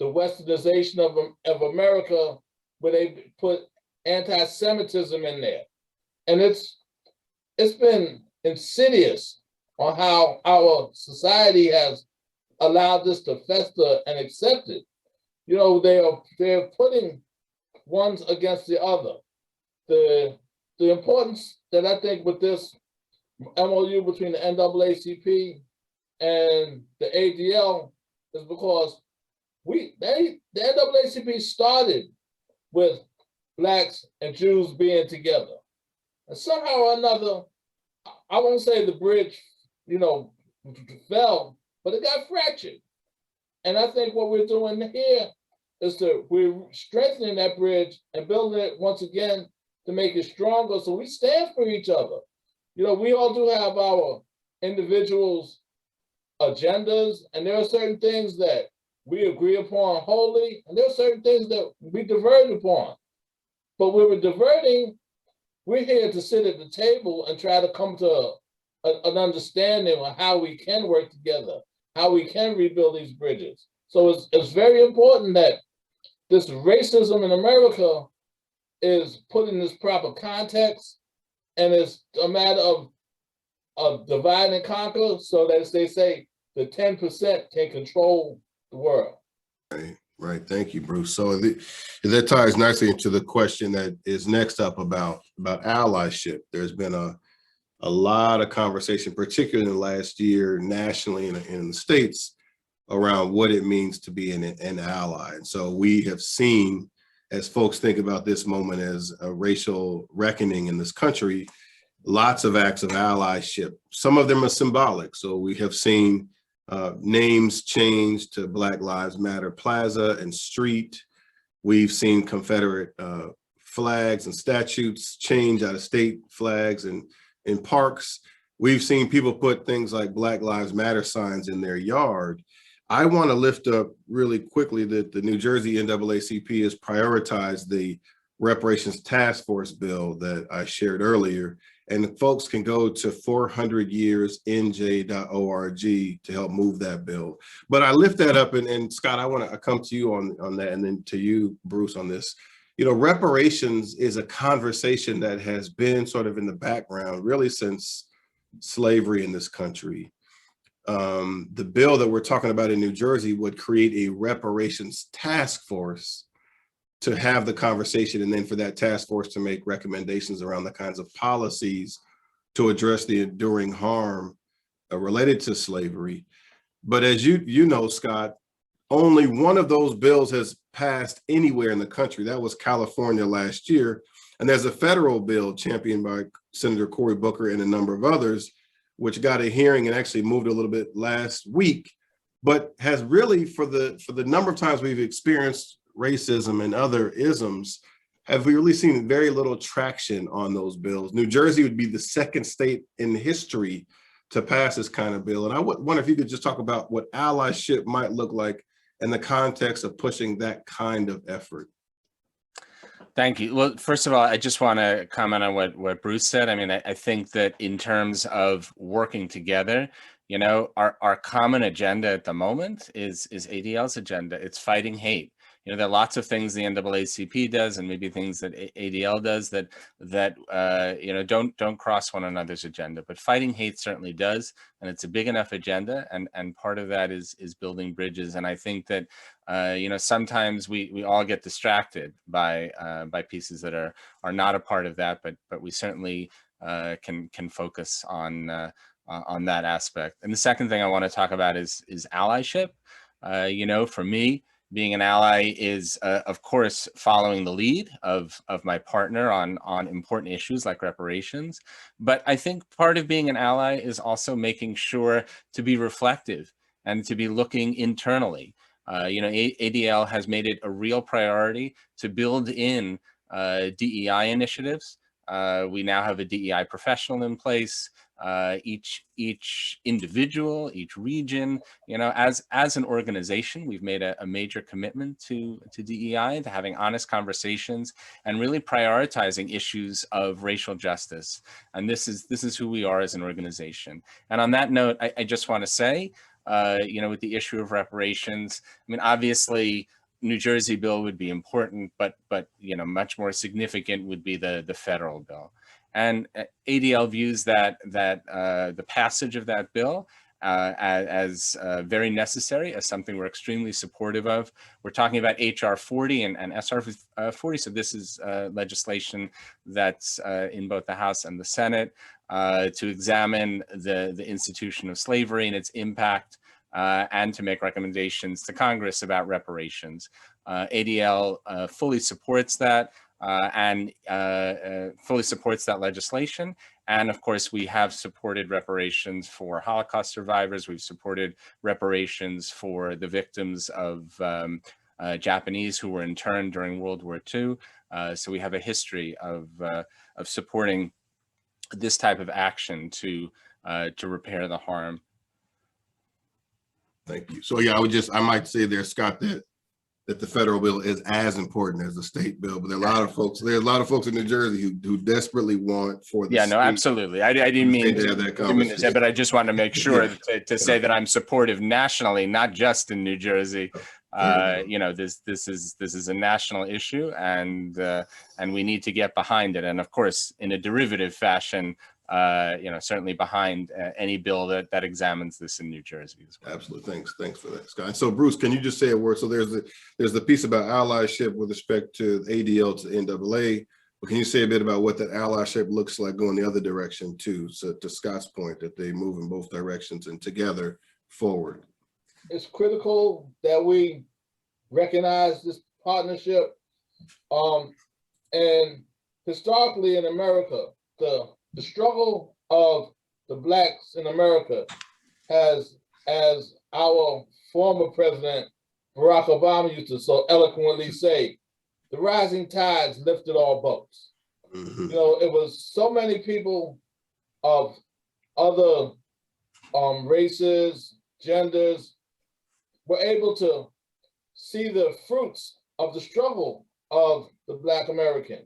westernization of America, where they put anti-Semitism in there. And it's been insidious on how our society has allowed this to fester and accept it. They're putting ones against the other. The importance that I think with this MOU between the NAACP and the ADL is because the NAACP started with blacks and Jews being together. And somehow or another, I won't say the bridge, fell, but it got fractured. And I think what we're doing here is we're strengthening that bridge and building it once again to make it stronger so we stand for each other. We all do have our individuals' agendas, and there are certain things that we agree upon wholly, and there are certain things that we diverge upon. But when we're diverting, we're here to sit at the table and try to come to an understanding of how we can work together, how we can rebuild these bridges. So it's very important that this racism in America is put in this proper context, and it's a matter of divide and conquer, so that, as they say, the 10% can control the world. Right. Thank you, Bruce. So that ties nicely into the question that is next up about allyship. There's been a lot of conversation, particularly in the last year, nationally and in the States, around what it means to be an ally. And so we have seen, as folks think about this moment as a racial reckoning in this country, lots of acts of allyship. Some of them are symbolic. So we have seen names changed to Black Lives Matter Plaza and Street. We've seen Confederate flags and statutes change out of state flags and in parks. We've seen people put things like Black Lives Matter signs in their yard. I want to lift up really quickly that the New Jersey NAACP has prioritized the reparations task force bill that I shared earlier. And folks can go to 400yearsnj.org to help move that bill. But I lift that up, and Scott, I want to come to you on that, and then to you, Bruce, on this. Reparations is a conversation that has been sort of in the background really since slavery in this country. The bill that we're talking about in New Jersey would create a reparations task force to have the conversation, and then for that task force to make recommendations around the kinds of policies to address the enduring harm related to slavery. But as you know, Scott, only one of those bills has passed anywhere in the country. That was California last year. And there's a federal bill championed by Senator Cory Booker and a number of others, which got a hearing and actually moved a little bit last week, but has really, for the number of times we've experienced racism and other isms, have we really seen very little traction on those bills. New Jersey would be the second state in history to pass this kind of bill. And I wonder if you could just talk about what allyship might look like in the context of pushing that kind of effort. Thank you. Well, first of all, I just want to comment on what Bruce said. I mean, I think that in terms of working together, our common agenda at the moment is ADL's agenda. It's fighting hate. There are lots of things the NAACP does, and maybe things that ADL does that don't cross one another's agenda. But fighting hate certainly does, and it's a big enough agenda. And part of that is building bridges. And I think that sometimes we all get distracted by pieces that are not a part of that. But we certainly can focus on that aspect. And the second thing I want to talk about is allyship. For me, being an ally is, of course, following the lead of my partner on important issues like reparations. But I think part of being an ally is also making sure to be reflective and to be looking internally. ADL has made it a real priority to build in DEI initiatives. We now have a DEI professional in place. each individual, each region, as an organization, we've made a major commitment to DEI, to having honest conversations and really prioritizing issues of racial justice. And this is who we are as an organization. And on that note, I just want to say, with the issue of reparations, I mean, obviously, New Jersey bill would be important, but much more significant would be the federal bill. And ADL views that the passage of that bill as very necessary, as something we're extremely supportive of. We're talking about HR 40 and SR 40. So this is legislation that's in both the House and the Senate to examine the institution of slavery and its impact, and to make recommendations to Congress about reparations. ADL fully supports that and fully supports that legislation. And of course, we have supported reparations for Holocaust survivors. We've supported reparations for the victims of Japanese who were interned during World War II. So we have a history of supporting this type of action to repair the harm. Thank you. So yeah, I might say there, Scott, that the federal bill is as important as the state bill, but there are a lot of folks in New Jersey who desperately want for the no, absolutely. I didn't mean to have that conversation, but I just want to make sure to say that I'm supportive nationally, not just in New Jersey. This is a national issue, and we need to get behind it. And of course, in a derivative fashion, certainly behind any bill that examines this in New Jersey as well. Absolutely. Thanks for that, Scott. So Bruce, can you just say a word? So there's the piece about allyship with respect to ADL to NAACP, but can you say a bit about what that allyship looks like going the other direction too? So to Scott's point, that they move in both directions and together forward. It's critical that we recognize this partnership. And historically in America, the struggle of the Blacks in America has, as our former president, Barack Obama, used to so eloquently say, the rising tides lifted all boats. Mm-hmm. It was so many people of other races, genders, were able to see the fruits of the struggle of the Black American.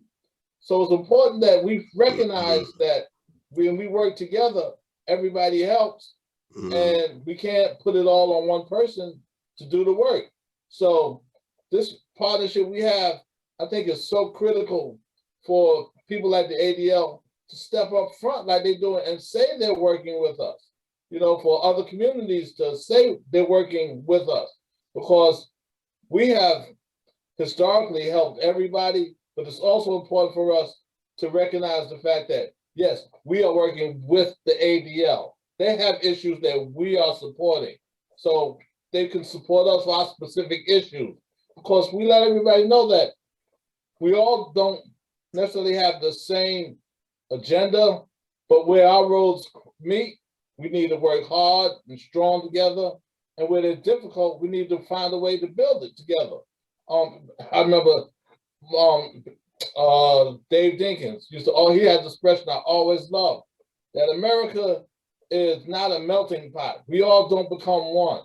So it's important that we recognize that when we work together, everybody helps, and we can't put it all on one person to do the work. So this partnership we have, I think, is so critical for people like the ADL to step up front like they're doing and say they're working with us. For other communities to say they're working with us, because we have historically helped everybody. But it's also important for us to recognize the fact that, yes, we are working with the ADL. They have issues that we are supporting. So they can support us for our specific issues. Because we let everybody know that we all don't necessarily have the same agenda, but where our roads meet, we need to work hard and strong together. And where it's difficult, we need to find a way to build it together. I remember Dave Dinkins he had this expression I always loved, that America is not a melting pot. We all don't become one.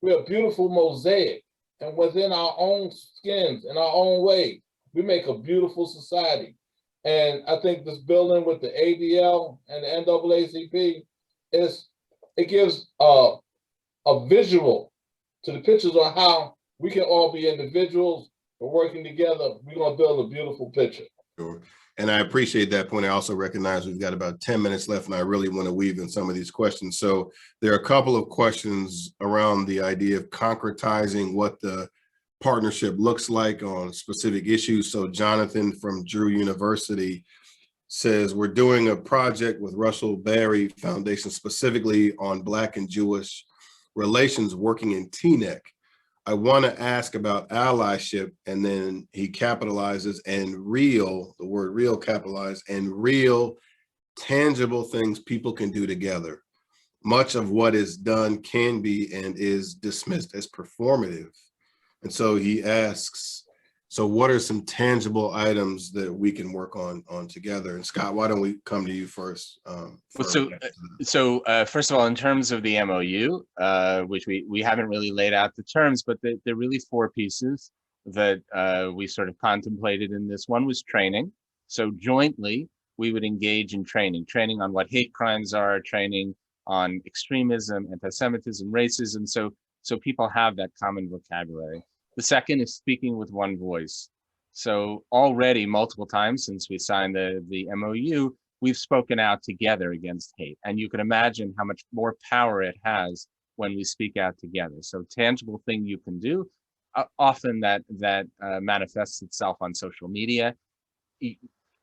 We're a beautiful mosaic, and within our own skins and our own way, we make a beautiful society. And I think this building with the ADL and the NAACP it gives a visual to the pictures on how we can all be individuals. We're working together. We're going to build a beautiful picture. Sure. And I appreciate that point. I also recognize we've got about 10 minutes left, and I really want to weave in some of these questions. So there are a couple of questions around the idea of concretizing what the partnership looks like on specific issues. So Jonathan from Drew University says, we're doing a project with Russell Berry Foundation specifically on Black and Jewish relations working in Teaneck. I want to ask about allyship, and then he capitalizes and real, the word real capitalized, and real tangible things people can do together. Much of what is done can be and is dismissed as performative. And so he asks, So what are some tangible items that we can work on together? And Scott, why don't we come to you first? First of all, in terms of the MOU, which we haven't really laid out the terms, but there are really 4 pieces that we sort of contemplated in this. One was training. So jointly, we would engage in training on what hate crimes are, training on extremism, anti-Semitism, racism. So people have that common vocabulary. The second is speaking with one voice. So already multiple times since we signed the MOU, we've spoken out together against hate. And you can imagine how much more power it has when we speak out together. So tangible thing you can do, often that manifests itself on social media.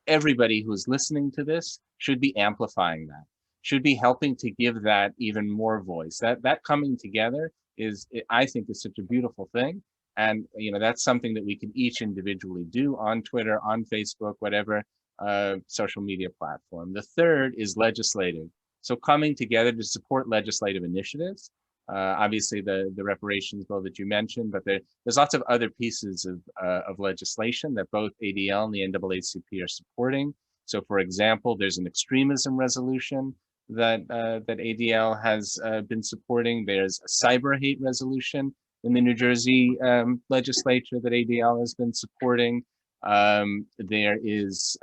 Everybody who's listening to this should be amplifying that, should be helping to give that even more voice. That coming together is, I think, is such a beautiful thing. And that's something that we can each individually do on Twitter, on Facebook, whatever social media platform. The third is legislative. So coming together to support legislative initiatives. Obviously the reparations bill that you mentioned, but there's lots of other pieces of legislation that both ADL and the NAACP are supporting. So for example, there's an extremism resolution that ADL has been supporting. There's a cyber hate resolution in the New Jersey legislature that ADL has been supporting. There is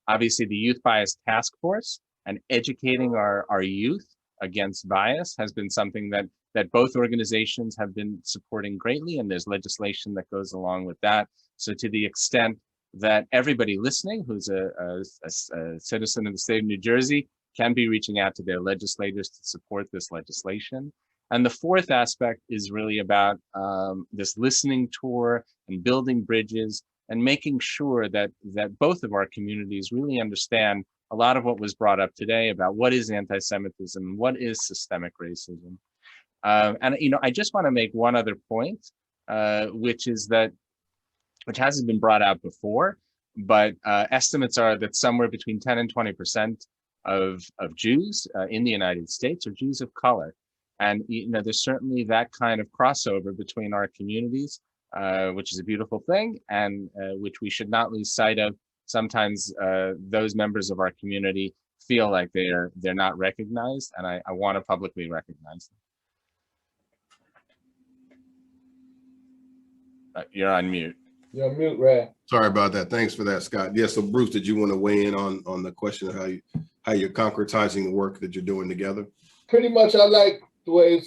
obviously the Youth Bias Task Force, and educating our youth against bias has been something that both organizations have been supporting greatly, and there's legislation that goes along with that. So to the extent that everybody listening who's a citizen of the state of New Jersey can be reaching out to their legislators to support this legislation. And the fourth aspect is really about this listening tour and building bridges and making sure that both of our communities really understand a lot of what was brought up today about what is anti-Semitism, what is systemic racism. And I just want to make one other point, which hasn't been brought out before, but estimates are that somewhere between 10 and 20% of Jews in the United States are Jews of color. And there's certainly that kind of crossover between our communities, which is a beautiful thing, and which we should not lose sight of. Sometimes those members of our community feel like they're not recognized, and I want to publicly recognize them. You're on mute. You're on mute, Ray. Sorry about that. Thanks for that, Scott. Yeah, so Bruce, did you want to weigh in on the question of how you're concretizing the work that you're doing together? Pretty much, I like the way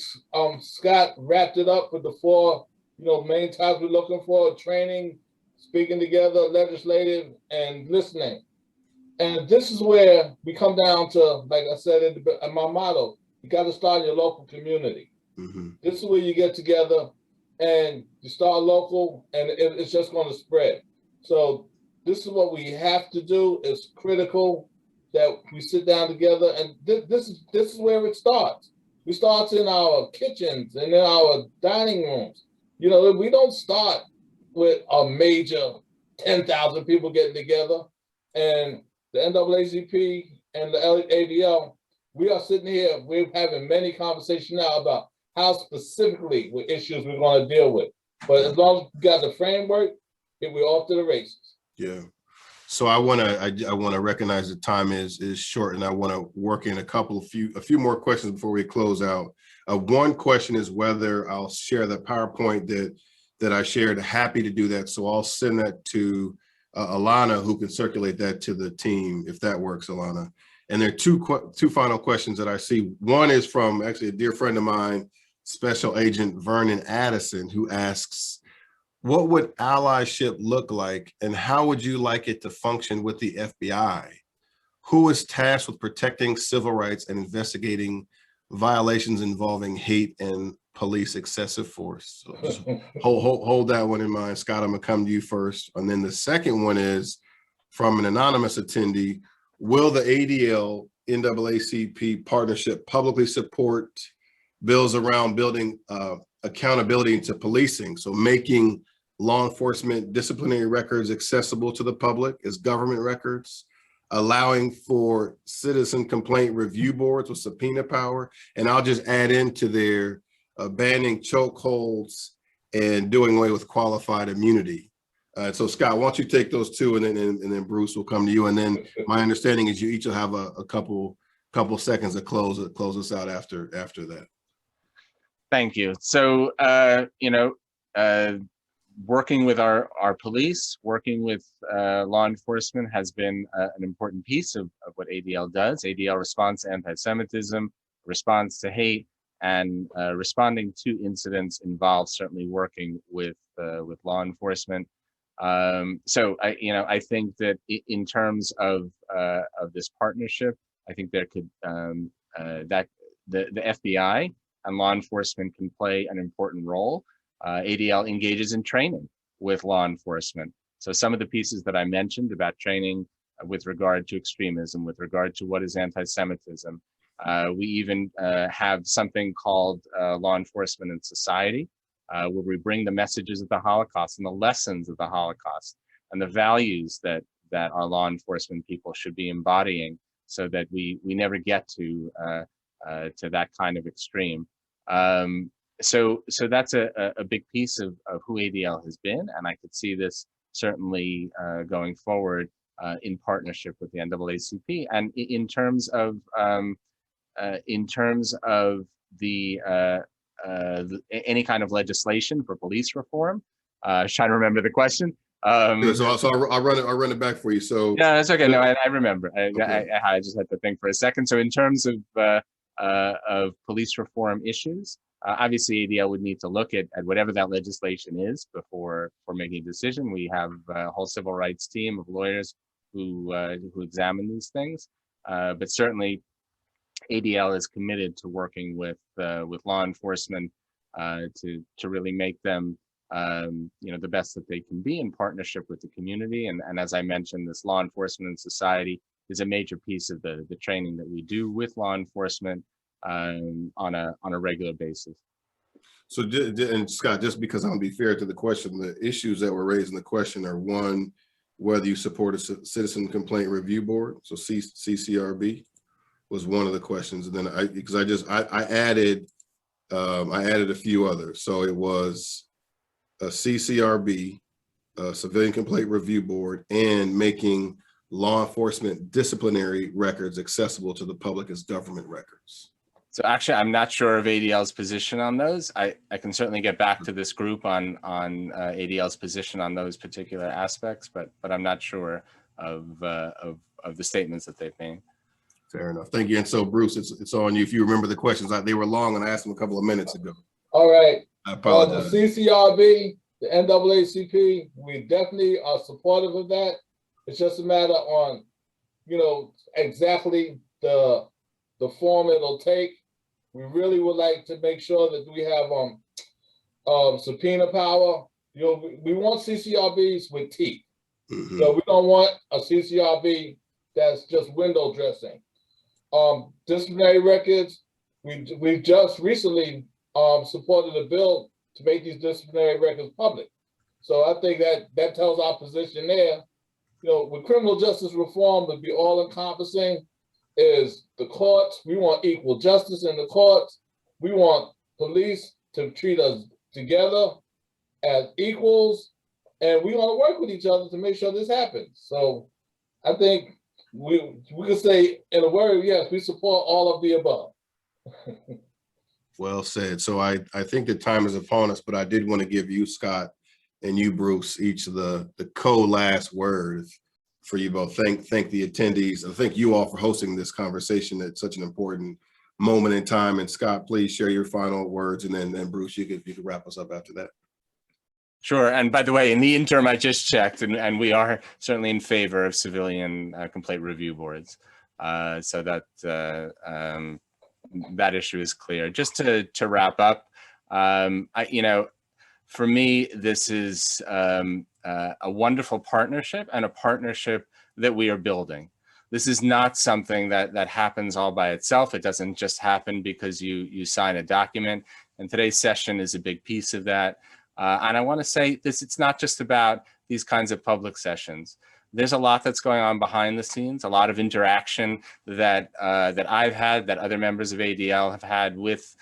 Scott wrapped it up with the 4 main types we're looking for: training, speaking together, legislative, and listening. And this is where we come down to, like I said in my motto, you got to start in your local community. Mm-hmm. This is where you get together and you start local, and it's just going to spread. So this is what we have to do. It's critical that we sit down together, and this is where it starts. We start in our kitchens and in our dining rooms. We don't start with a major 10,000 people getting together. And the NAACP and the ADL, we are sitting here, we're having many conversations now about how specifically with issues we're going to deal with. But as long as we got the framework, we're off to the races. Yeah. So I want to recognize the time is short, and I want to work in a few more questions before we close out. One question is whether I'll share the PowerPoint that I shared. Happy to do that. So I'll send that to Alana, who can circulate that to the team if that works, Alana. And there are two final questions that I see. One is from actually a dear friend of mine, Special Agent Vernon Addison, who asks, what would allyship look like, and how would you like it to function with the FBI? Who is tasked with protecting civil rights and investigating violations involving hate and police excessive force? So just hold that one in mind. Scott, I'm gonna come to you first. And then the second one is from an anonymous attendee. Will the ADL NAACP partnership publicly support bills around building accountability into policing? So making law enforcement disciplinary records accessible to the public as government records, allowing for citizen complaint review boards with subpoena power. And I'll just add into there banning chokeholds and doing away with qualified immunity. So Scott, why don't you take those two, and then Bruce will come to you. And then my understanding is you each will have a couple seconds to close us out after that. Thank you. So, working with our police, working with law enforcement has been an important piece of what ADL does. ADL responds to anti-Semitism, responds to hate, and responding to incidents involves certainly working with law enforcement. So I think that in terms of this partnership, I think there could that the FBI and law enforcement can play an important role. ADL engages in training with law enforcement. So some of the pieces that I mentioned about training with regard to extremism, with regard to what is anti-Semitism, we even have something called Law Enforcement in Society, where we bring the messages of the Holocaust and the lessons of the Holocaust and the values that our law enforcement people should be embodying, so that we never get to that kind of extreme. So that's a big piece of who ADL has been, and I could see this certainly going forward in partnership with the NAACP. And in terms of any kind of legislation for police reform, I was trying to remember the question. So I'll run it back for you. So yeah, that's okay. No, I remember. Okay. I just had to think for a second. So in terms of police reform issues, obviously ADL would need to look at whatever that legislation is before making a decision. We have a whole civil rights team of lawyers who examine these things, but certainly ADL is committed to working with law enforcement to really make them the best that they can be in partnership with the community. And as I mentioned, this Law Enforcement in Society is a major piece of the training that we do with law enforcement on a regular basis. So, and Scott, just because I'm gonna be fair to the question, the issues that were raised in the question are, one, whether you support a Citizen Complaint Review Board, so CCRB was one of the questions, and then I added a few others. So it was a CCRB, a Civilian Complaint Review Board, and making law enforcement disciplinary records accessible to the public as government records. So actually, I'm not sure of ADL's position on those. I can certainly get back to this group on ADL's position on those particular aspects, but I'm not sure of the statements that they've made. Fair enough. Thank you. And so, Bruce, it's on you. If you remember the questions, they were long, and I asked them a couple of minutes ago. All right. I apologize. The CCRB, the NAACP, we definitely are supportive of that. It's just a matter on, exactly the form it'll take. We really would like to make sure that we have subpoena power. We want CCRBs with teeth. Mm-hmm. So we don't want a CCRB that's just window dressing. Disciplinary records, we've just recently supported a bill to make these disciplinary records public. So I think that tells our position there. With criminal justice reform would be all encompassing is the courts. We want equal justice in the courts. We want police to treat us together as equals, and we want to work with each other to make sure this happens. So I think we could say in a word, yes, we support all of the above. Well said. So I think the time is upon us, but I did want to give you, Scott, and you, Bruce, each of the last words for you both. Thank the attendees. I thank you all for hosting this conversation at such an important moment in time. And Scott, please share your final words, and then Bruce, you could wrap us up after that. Sure. And by the way, in the interim, I just checked, and we are certainly in favor of civilian complaint review boards. So that that issue is clear. Just to wrap up, for me, this is a wonderful partnership, and a partnership that we are building. This is not something that happens all by itself. It doesn't just happen because you sign a document, and today's session is a big piece of that. And I want to say this, it's not just about these kinds of public sessions. There's a lot that's going on behind the scenes, a lot of interaction that I've had, that other members of ADL have had with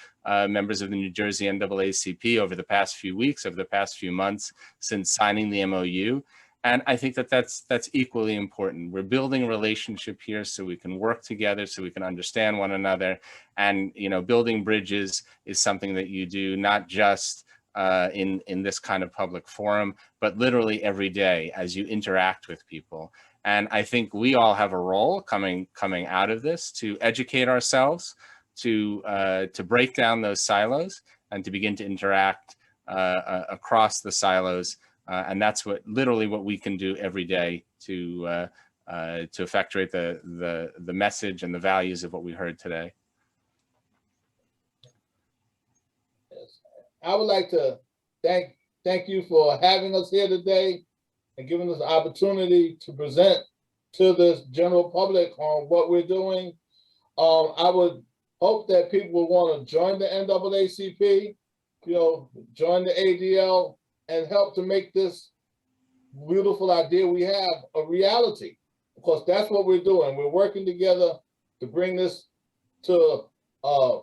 members of the New Jersey NAACP over the past few weeks, over the past few months since signing the MOU. And I think that that's equally important. We're building a relationship here so we can work together, so we can understand one another. And, you know, building bridges is something that you do not just in this kind of public forum, but literally every day as you interact with people. And I think we all have a role coming out of this to educate ourselves, to break down those silos and to begin to interact across the silos. And that's literally what we can do every day to effectuate the message and the values of what we heard today. Yes. I would like to thank you for having us here today and giving us the opportunity to present to the general public on what we're doing. I would hope that people will want to join the NAACP, you know, join the ADL, and help to make this beautiful idea we have a reality. Because that's what we're doing. We're working together to bring this to a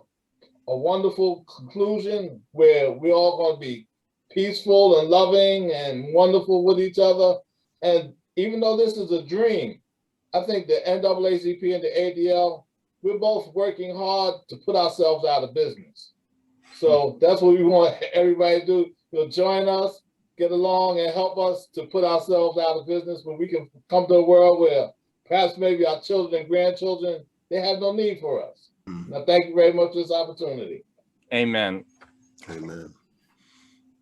wonderful conclusion where we're all going to be peaceful and loving and wonderful with each other. And even though this is a dream, I think the NAACP and the ADL, we're both working hard to put ourselves out of business. So that's what we want everybody to do. You'll join us, get along, and help us to put ourselves out of business where we can come to a world where perhaps maybe our children and grandchildren, they have no need for us. Now, thank you very much for this opportunity. Amen. Amen.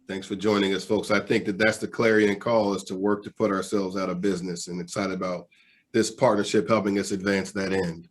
Thanks for joining us, folks. I think that that's the clarion call, is to work to put ourselves out of business, and excited about this partnership helping us advance that end.